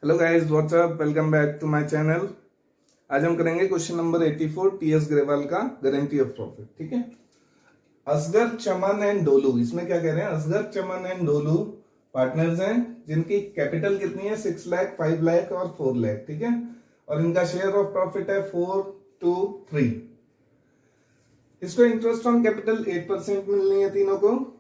Hello guys, what's up, welcome back to my channel. आज हम करेंगे क्वेश्चन नंबर 84 टीएस ग्रेवाल का गारंटी ऑफ प्रॉफिट। ठीक है। असगर, चमन एंड डोलू, इसमें क्या कह रहे हैं? असगर, चमन एंड डोलू पार्टनर्स हैं जिनकी कैपिटल कितनी है? 6 लाख, 5 लाख और 4 लाख। ठीक है। और इनका शेयर ऑफ प्रॉफिट है 4-2-3। इसको इंटरेस्ट ऑन कैपिटल 8% मिलनी है तीनों को।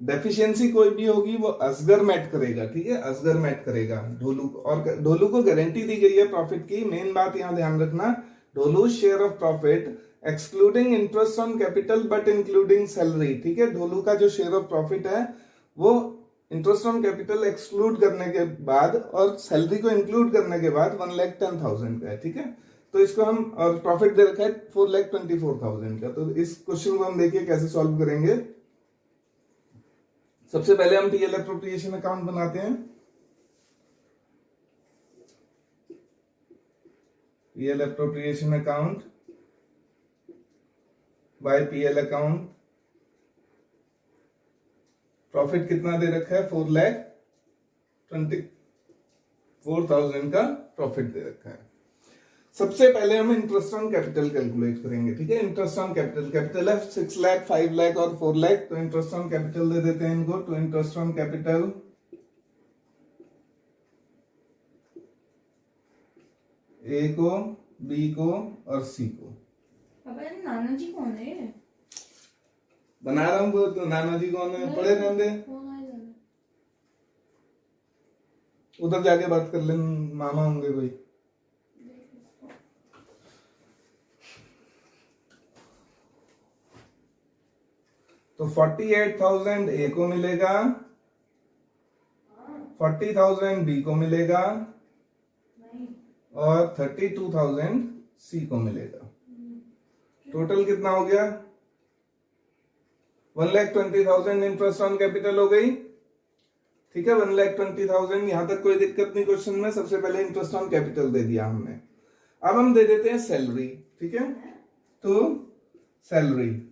डेफिशिएंसी कोई भी होगी वो असगर मैट करेगा। ठीक है, असगर मैट करेगा ढोलू को। और ढोलू को गारंटी दी गई है प्रॉफिट की। मेन बात यहां ध्यान रखना, Dholu share of profit excluding interest on capital but including salary. ठीक है, ढोलू का जो शेयर ऑफ प्रॉफिट है वो इंटरेस्ट ऑन कैपिटल एक्सक्लूड करने के बाद और सैलरी को इंक्लूड करने के बाद 1,10,000 का है। ठीक है, तो इसको हम, और प्रॉफिट दे रखा है 4,24,000 का। तो इस क्वेश्चन को हम देखिए कैसे सॉल्व करेंगे। सबसे पहले हम टीएल एप्रोप्रिएशन अकाउंट बनाते हैं। TL appropriation account by PL account. Profit कितना दे रखा है? 4,24,000 का प्रॉफिट दे रखा है। सबसे पहले हम इंटरेस्ट ऑन कैपिटल कैलकुलेट करेंगे। ठीक है, इंटरेस्ट ऑन कैपिटल, कैपिटल है 6 लाख, 5 लाख और 4 लाख। तो इंटरेस्ट ऑन कैपिटल दे देते हैं इनको। तो इंटरेस्ट ऑन कैपिटल ए को, बी को और सी को। पापा, नाना जी कौन है? बना रहा हूँ। तो नाना जी कौन है? पढ़े रहने, उधर जाके बात कर ले, मामा होंगे कोई। तो 48,000 ए को मिलेगा, 40,000 बी को मिलेगा और 32,000 सी को मिलेगा। टोटल कितना हो गया? 1,20,000 इंटरेस्ट ऑन कैपिटल हो गई। ठीक है, 1,20,000। यहां तक कोई दिक्कत नहीं क्वेश्चन में। सबसे पहले इंटरेस्ट ऑन कैपिटल दे दिया हमने। अब हम दे देते हैं सैलरी। ठीक है, तो सैलरी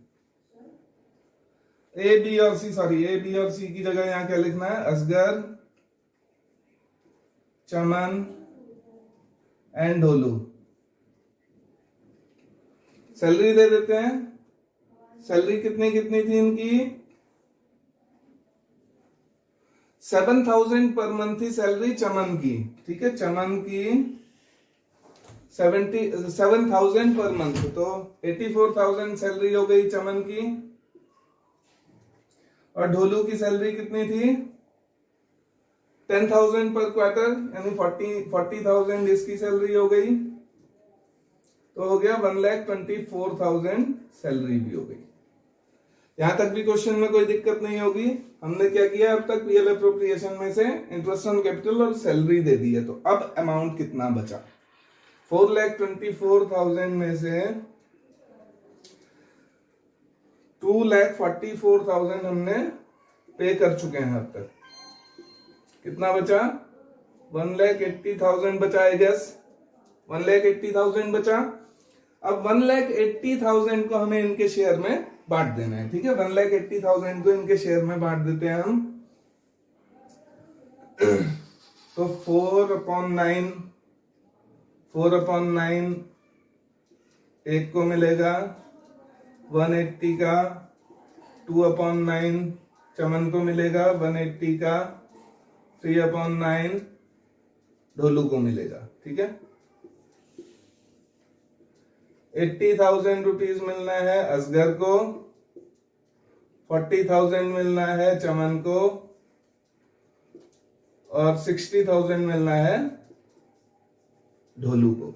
ए बी और सी, सॉरी ए बी और सी की जगह यहां क्या लिखना है? असगर, चमन एंड ढोलू। सैलरी दे देते हैं। सैलरी कितनी कितनी थी इनकी? 7,000 पर मंथ थी सैलरी चमन की। ठीक है, चमन की 7,000 पर मंथ। तो 84,000 सैलरी हो गई चमन की। और ढोलू की सैलरी कितनी थी? 10,000 पर क्वार्टर, यानी 40,000 इसकी सैलरी हो गई। तो हो गया 1,24,000 सैलरी भी हो गई। यहां तक भी क्वेश्चन में कोई दिक्कत नहीं होगी। हमने क्या किया अब तक? पीएल एप्रोप्रिएशन में से इंटरेस्ट ऑन कैपिटल और सैलरी दे दी है। तो अब अमाउंट कितना बचा? 4,24,000 में से 2,44,000 हमने पे कर चुके हैं अब तक। कितना बचा? 1,80,000 बचा है। गैस 1,80,000 बचा। अब 1,80,000 को हमें इनके शेयर में बांट देना है। ठीक है, 1,80,000 को इनके शेयर में बांट देते हैं हम। तो 4/9 एक को मिलेगा 180 का, 2/9 चमन को मिलेगा 180 का, 3/9 ढोलू को मिलेगा। ठीक है, 80,000 रुपीज मिलना है असगर को, 40,000 मिलना है चमन को और 60,000 मिलना है ढोलू को।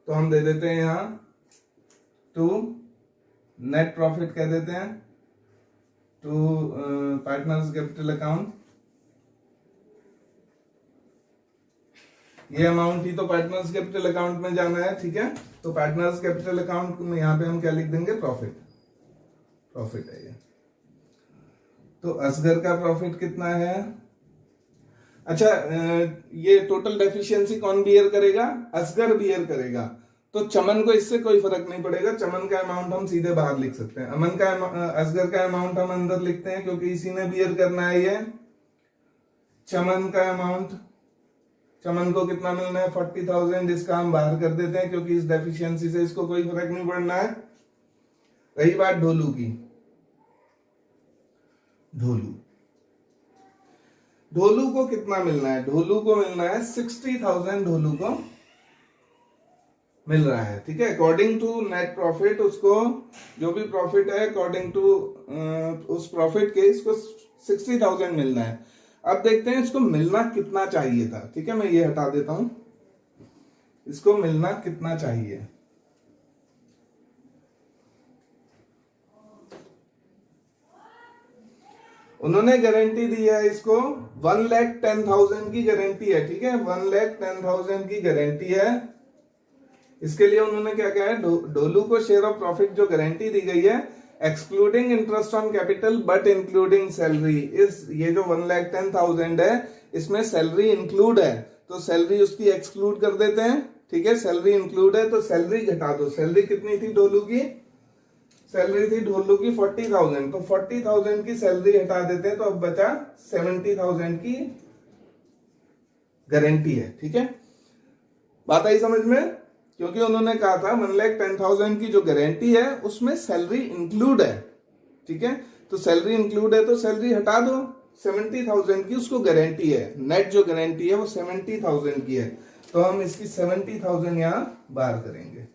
तो हम दे देते हैं यहां टू नेट प्रॉफिट कह देते हैं टू पार्टनर्स कैपिटल अकाउंट। ये अमाउंट ही तो पार्टनर्स कैपिटल अकाउंट में जाना है। ठीक है, तो पार्टनर्स कैपिटल अकाउंट में यहां पे हम क्या लिख देंगे? प्रॉफिट। प्रॉफिट है ये। तो असगर का प्रॉफिट कितना है? अच्छा, ये टोटल डेफिशिएंसी कौन बियर करेगा? असगर बियर करेगा। तो चमन को इससे कोई फर्क नहीं पड़ेगा। चमन का अमाउंट हम सीधे बाहर लिख सकते हैं। अमन का, असगर का अमाउंट हम अंदर लिखते हैं क्योंकि इसी ने बियर करना है ये। चमन का अमाउंट चमन को कितना मिलना है 40,000, इसका हम बाहर कर देते हैं क्योंकि इस डेफिशिएंसी से इसको कोई फर्क नहीं पड़ना है। रही बात ढोलू की, ढोलू को कितना मिलना है, ढोलू को मिलना है 60,000, ढोलू को मिल रहा है। ठीक है, अकॉर्डिंग टू नेट प्रॉफिट, उसको जो भी प्रॉफिट है अकॉर्डिंग टू उस प्रॉफिट के इसको 60,000 मिलना है। अब देखते हैं इसको मिलना कितना चाहिए था। ठीक है, मैं ये हटा देता हूं, इसको मिलना कितना चाहिए। उन्होंने गारंटी दी है इसको 1,10,000 की गारंटी है। ठीक है, 1,10,000 की गारंटी है। इसके लिए उन्होंने क्या कहा है, ढोलू को शेयर ऑफ प्रॉफिट जो गारंटी दी गई है, excluding interest on capital but including salary, इस ये जो 1,10,000 है इसमें सैलरी इंक्लूड है, तो सैलरी उसकी एक्सक्लूड कर देते हैं। ठीक है, सैलरी इंक्लूड है तो सैलरी घटा दो। सैलरी कितनी थी ढोलू की, सैलरी थी ढोलू की 40,000, तो 40,000 की सैलरी हटा देते हैं तो अब बचा 70,000 की गारंटी है। ठीक है, बात आई समझ में, क्योंकि उन्होंने कहा था 1,10,000 की जो गारंटी है उसमें सैलरी इंक्लूड है। ठीक है, तो सैलरी इंक्लूड है तो सैलरी हटा दो, 70,000 की उसको गारंटी है, नेट जो गारंटी है वो 70,000 की है, तो हम इसकी 70,000 यहां बाहर करेंगे।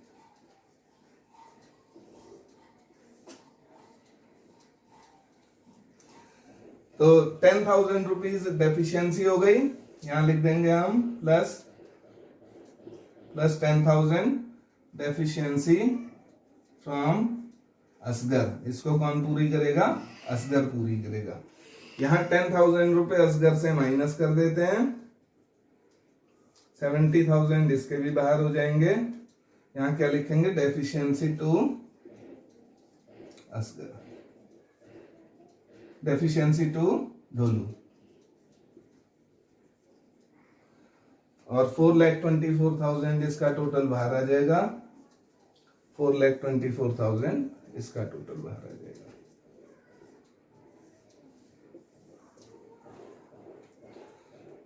तो 10,000 रुपीज डेफिशिएंसी हो गई, यहां लिख देंगे हम प्लस 10,000 डेफिशिएंसी फ्रॉम असगर। इसको कौन पूरी करेगा, असगर पूरी करेगा। यहां 10,000 रुपए असगर से माइनस कर देते हैं, 70,000 इसके भी बाहर हो जाएंगे। यहां क्या लिखेंगे, deficiency to Asgar, deficiency to Dholu. और 4,24,000 इसका टोटल बाहर आ जाएगा, 4,24,000 इसका टोटल बाहर आ जाएगा।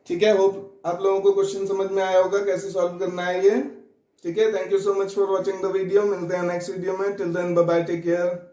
ठीक है, होप आप लोगों को क्वेश्चन समझ में आया होगा कैसे सॉल्व करना है ये। ठीक है, thank you so much for watching the video. मिलते हैं नेक्स्ट वीडियो में, till then bye bye, take care.